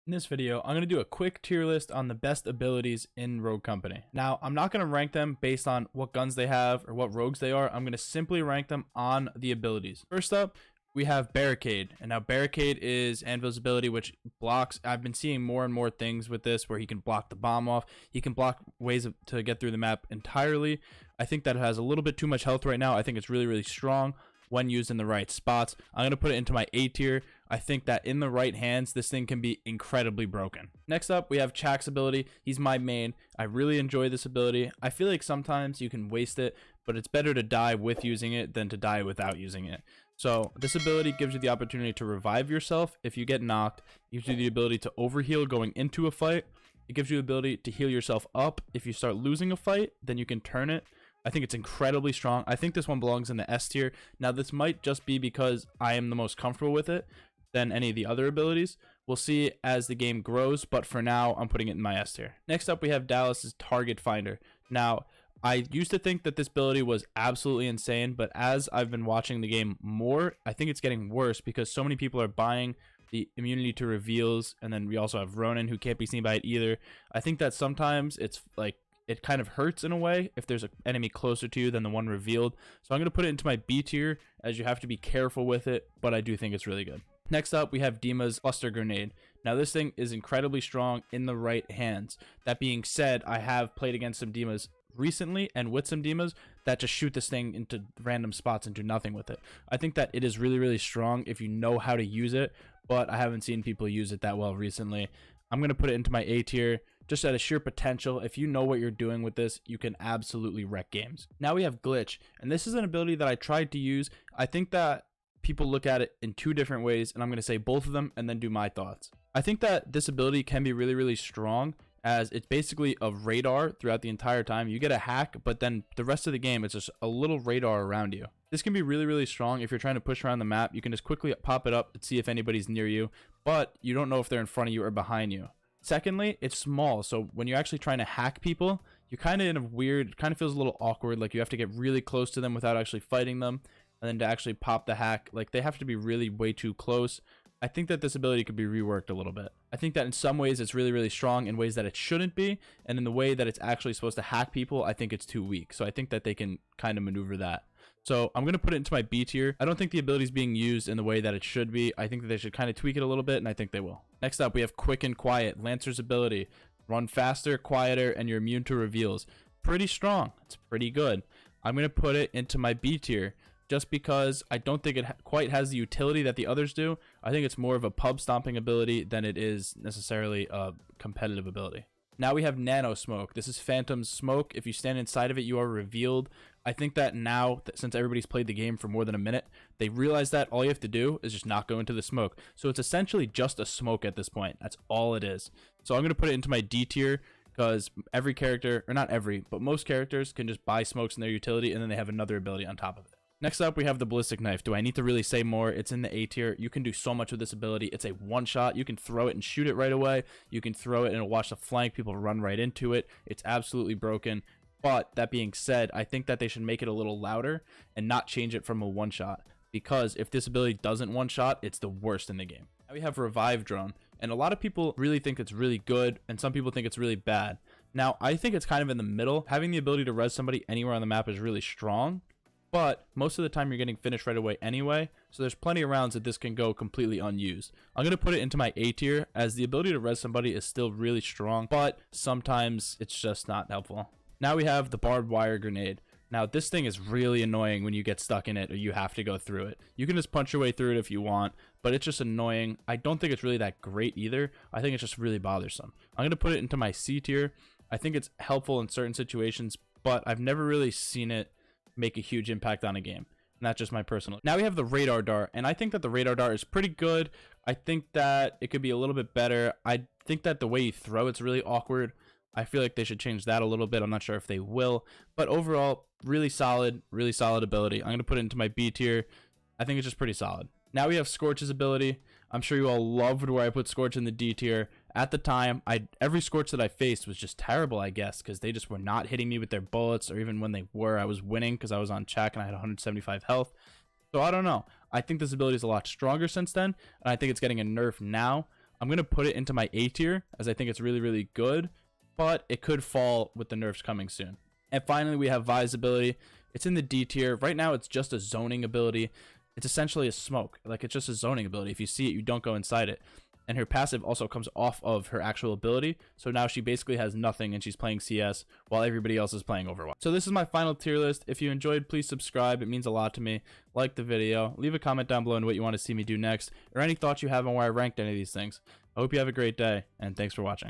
In this video, I'm going to do a quick tier list on the best abilities in Rogue Company. Now, I'm not going to rank them based on what guns they have or what rogues they are. I'm going to simply rank them on the abilities. First up, we have Barricade. And now Barricade is Anvil's ability, which blocks. I've been seeing more and more things with this where he can block the bomb off. He can block ways to get through the map entirely. I think that it has a little bit too much health right now. I think it's really, really strong when used in the right spots. I'm going to put it into my A tier. I think that in the right hands, this thing can be incredibly broken. Next up, we have Chaxability. He's my main. I really enjoy this ability. I feel like sometimes you can waste it, but it's better to die with using it than to die without using it. So this ability gives you the opportunity to revive yourself if you get knocked. It gives you the ability to overheal going into a fight. It gives you the ability to heal yourself up. If you start losing a fight, then you can turn it. I think it's incredibly strong. I think this one belongs in the S tier. Now, this might just be because I am the most comfortable with it than any of the other abilities. We'll see as the game grows, but for now, I'm putting it in my S tier. Next up, we have Dallas's Target Finder. Now, I used to think that this ability was absolutely insane, but as I've been watching the game more, I think it's getting worse because so many people are buying the immunity to reveals, and then we also have Ronin, who can't be seen by it either. I think that sometimes it's like, it kind of hurts in a way if there's an enemy closer to you than the one revealed. So I'm going to put it into my B tier, as you have to be careful with it, but I do think it's really good. Next up, we have Dima's Cluster Grenade. Now, this thing is incredibly strong in the right hands. That being said, I have played against some Dimas recently and with some Dimas that just shoot this thing into random spots and do nothing with it. I think that it is really, really strong if you know how to use it, but I haven't seen people use it that well recently. I'm going to put it into my A tier. Just at a sheer potential, if you know what you're doing with this, you can absolutely wreck games. Now we have Glitch, and this is an ability that I tried to use. I think that people look at it in two different ways, and I'm going to say both of them and then do my thoughts. I think that this ability can be really, really strong, as it's basically a radar throughout the entire time. You get a hack, but then the rest of the game, it's just a little radar around you. This can be really, really strong if you're trying to push around the map. You can just quickly pop it up and see if anybody's near you, but you don't know if they're in front of you or behind you. Secondly, it's small, so when you're actually trying to hack people, you're kind of in a weird, kind of feels a little awkward, like you have to get really close to them without actually fighting them, and then to actually pop the hack, like they have to be really way too close. I think that this ability could be reworked a little bit. I think that in some ways it's really, really strong in ways that it shouldn't be, and in the way that it's actually supposed to hack people, I think it's too weak. So I think that they can kind of maneuver that. So I'm going to put it into my B tier. I don't think the ability is being used in the way that it should be. I think that they should kind of tweak it a little bit, and I think they will. Next up, we have Quick and Quiet. Lancer's ability. Run faster, quieter, and you're immune to reveals. Pretty strong. It's pretty good. I'm going to put it into my B tier just because I don't think it quite has the utility that the others do. I think it's more of a pub stomping ability than it is necessarily a competitive ability. Now we have Nano Smoke. This is Phantom's smoke. If you stand inside of it, you are revealed. I think that now, since everybody's played the game for more than a minute, they realize that all you have to do is just not go into the smoke. So it's essentially just a smoke at this point. That's all it is. So I'm going to put it into my D tier because every character, or not every, but most characters can just buy smokes in their utility, and then they have another ability on top of it. Next up, we have the Ballistic Knife. Do I need to really say more? It's in the A tier. You can do so much with this ability. It's a one-shot. You can throw it and shoot it right away. You can throw it and it'll watch the flank. People run right into it. It's absolutely broken. But that being said, I think that they should make it a little louder and not change it from a one-shot. Because if this ability doesn't one-shot, it's the worst in the game. Now we have Revive Drone. And a lot of people really think it's really good, and some people think it's really bad. Now, I think it's kind of in the middle. Having the ability to res somebody anywhere on the map is really strong. But most of the time you're getting finished right away anyway, so there's plenty of rounds that this can go completely unused. I'm going to put it into my A tier, as the ability to res somebody is still really strong, but sometimes it's just not helpful. Now we have the Barbed Wire Grenade. Now this thing is really annoying when you get stuck in it or you have to go through it. You can just punch your way through it if you want, but it's just annoying. I don't think it's really that great either. I think it's just really bothersome. I'm going to put it into my C tier. I think it's helpful in certain situations, but I've never really seen it make a huge impact on a game, and that's just my personal. Now we have the Radar Dart, and I think that the Radar Dart is pretty good. I think that it could be a little bit better. I think that the way you throw it's really awkward. I feel like they should change that a little bit. I'm not sure if they will, but overall really solid ability. I'm going to put it into my B tier. I think it's just pretty solid. Now we have Scorch's ability. I'm sure you all loved where I put Scorch in the D tier. At the time, every Scorch that I faced was just terrible, I guess, because they just were not hitting me with their bullets, or even when they were, I was winning because I was on Chac and I had 175 health. So I don't know. I think this ability is a lot stronger since then, and I think it's getting a nerf now. I'm going to put it into my A tier as I think it's really, really good, but it could fall with the nerfs coming soon. And finally, we have Vi's ability. It's in the D tier. Right now, it's just a zoning ability. It's essentially a smoke. Like, it's just a zoning ability. If you see it, you don't go inside it. And her passive also comes off of her actual ability. So now she basically has nothing and she's playing CS while everybody else is playing Overwatch. So this is my final tier list. If you enjoyed, please subscribe. It means a lot to me. Like the video. Leave a comment down below on what you want to see me do next, or any thoughts you have on where I ranked any of these things. I hope you have a great day, and thanks for watching.